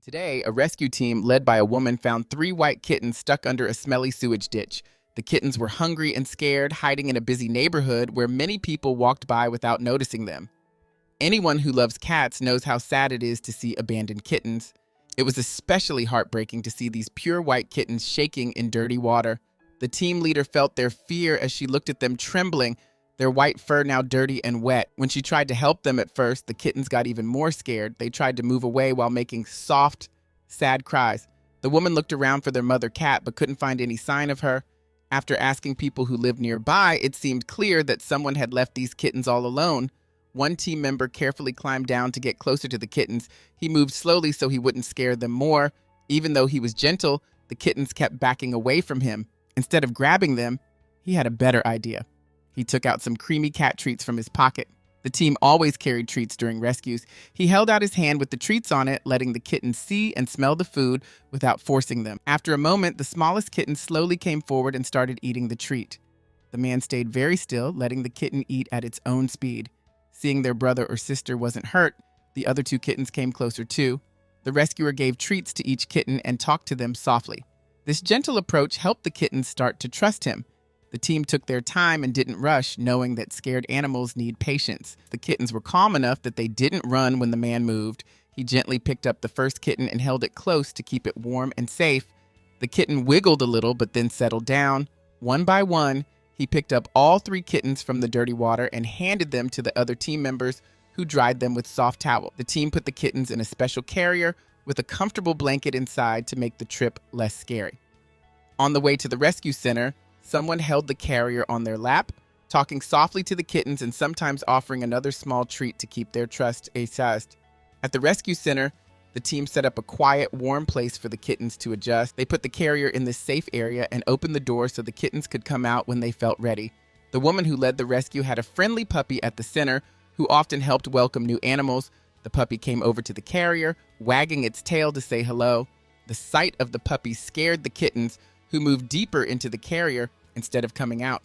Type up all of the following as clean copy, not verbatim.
Today, a rescue team led by a woman found three white kittens stuck under a smelly sewage ditch. The kittens were hungry and scared, hiding in a busy neighborhood where many people walked by without noticing them. Anyone who loves cats knows how sad it is to see abandoned kittens. It was especially heartbreaking to see these pure white kittens shaking in dirty water. The team leader felt their fear as she looked at them trembling, their white fur now dirty and wet. When she tried to help them at first, the kittens got even more scared. They tried to move away while making soft, sad cries. The woman looked around for their mother cat but couldn't find any sign of her. After asking people who lived nearby, it seemed clear that someone had left these kittens all alone. One team member carefully climbed down to get closer to the kittens. He moved slowly so he wouldn't scare them more. Even though he was gentle, the kittens kept backing away from him. Instead of grabbing them, he had a better idea. He took out some creamy cat treats from his pocket. The team always carried treats during rescues. He held out his hand with the treats on it, letting the kittens see and smell the food without forcing them. After a moment, the smallest kitten slowly came forward and started eating the treat. The man stayed very still, letting the kitten eat at its own speed. Seeing their brother or sister wasn't hurt, the other two kittens came closer too. The rescuer gave treats to each kitten and talked to them softly. This gentle approach helped the kittens start to trust him. The team took their time and didn't rush, knowing that scared animals need patience. The kittens were calm enough that they didn't run when the man moved. He gently picked up the first kitten and held it close to keep it warm and safe. The kitten wiggled a little but then settled down. One by one, he picked up all three kittens from the dirty water and handed them to the other team members, who dried them with soft towel. The team put the kittens in a special carrier with a comfortable blanket inside to make the trip less scary. On the way to the rescue center, someone held the carrier on their lap, talking softly to the kittens and sometimes offering another small treat to keep their trust assessed. At the rescue center, the team set up a quiet, warm place for the kittens to adjust. They put the carrier in this safe area and opened the door so the kittens could come out when they felt ready. The woman who led the rescue had a friendly puppy at the center who often helped welcome new animals. The puppy came over to the carrier, wagging its tail to say hello. The sight of the puppy scared the kittens, who moved deeper into the carrier instead of coming out.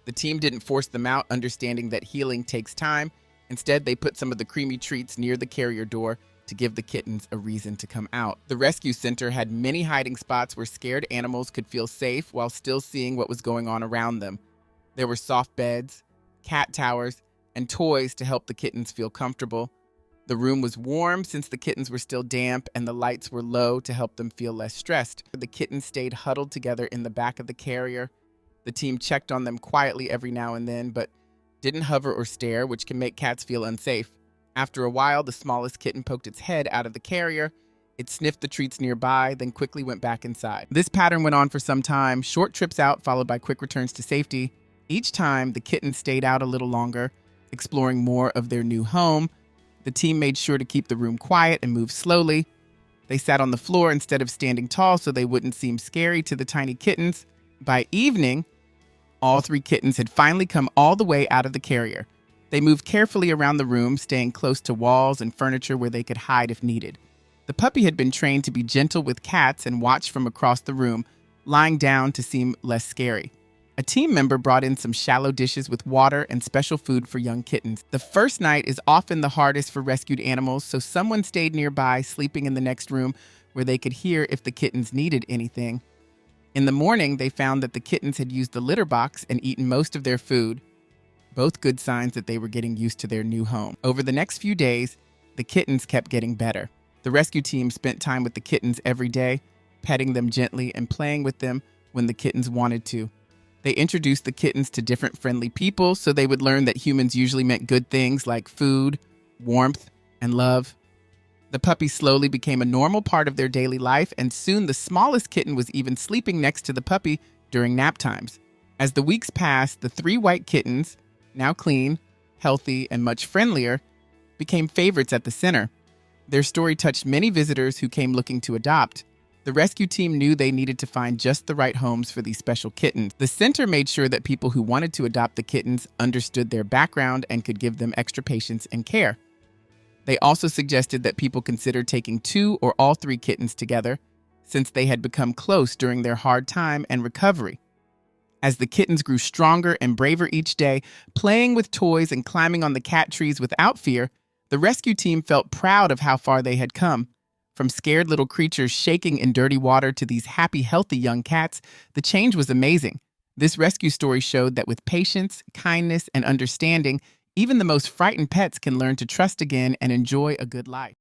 The team didn't force them out, understanding that healing takes time. Instead, they put some of the creamy treats near the carrier door to give the kittens a reason to come out. The rescue center had many hiding spots where scared animals could feel safe while still seeing what was going on around them. There were soft beds, cat towers, and toys to help the kittens feel comfortable. The room was warm since the kittens were still damp, and the lights were low to help them feel less stressed. The kittens stayed huddled together in the back of the carrier. The team checked on them quietly every now and then, but didn't hover or stare, which can make cats feel unsafe. After a while, the smallest kitten poked its head out of the carrier. It sniffed the treats nearby, then quickly went back inside. This pattern went on for some time, short trips out followed by quick returns to safety. Each time, the kitten stayed out a little longer, exploring more of their new home. The team made sure to keep the room quiet and move slowly. They sat on the floor instead of standing tall so they wouldn't seem scary to the tiny kittens. By evening, all three kittens had finally come all the way out of the carrier. They moved carefully around the room, staying close to walls and furniture where they could hide if needed. The puppy had been trained to be gentle with cats and watched from across the room, lying down to seem less scary. A team member brought in some shallow dishes with water and special food for young kittens. The first night is often the hardest for rescued animals, so someone stayed nearby, sleeping in the next room where they could hear if the kittens needed anything. In the morning, they found that the kittens had used the litter box and eaten most of their food, both good signs that they were getting used to their new home. Over the next few days, the kittens kept getting better. The rescue team spent time with the kittens every day, petting them gently and playing with them when the kittens wanted to. They introduced the kittens to different friendly people so they would learn that humans usually meant good things like food, warmth, and love. The puppy slowly became a normal part of their daily life, and soon the smallest kitten was even sleeping next to the puppy during nap times. As the weeks passed, the three white kittens, now clean, healthy, and much friendlier, became favorites at the center. Their story touched many visitors who came looking to adopt. The rescue team knew they needed to find just the right homes for these special kittens. The center made sure that people who wanted to adopt the kittens understood their background and could give them extra patience and care. They also suggested that people consider taking 2 or all 3 kittens together, since they had become close during their hard time and recovery. As the kittens grew stronger and braver each day, playing with toys and climbing on the cat trees without fear, the rescue team felt proud of how far they had come. From scared little creatures shaking in dirty water to these happy, healthy young cats, the change was amazing. This rescue story showed that with patience, kindness, and understanding, even the most frightened pets can learn to trust again and enjoy a good life.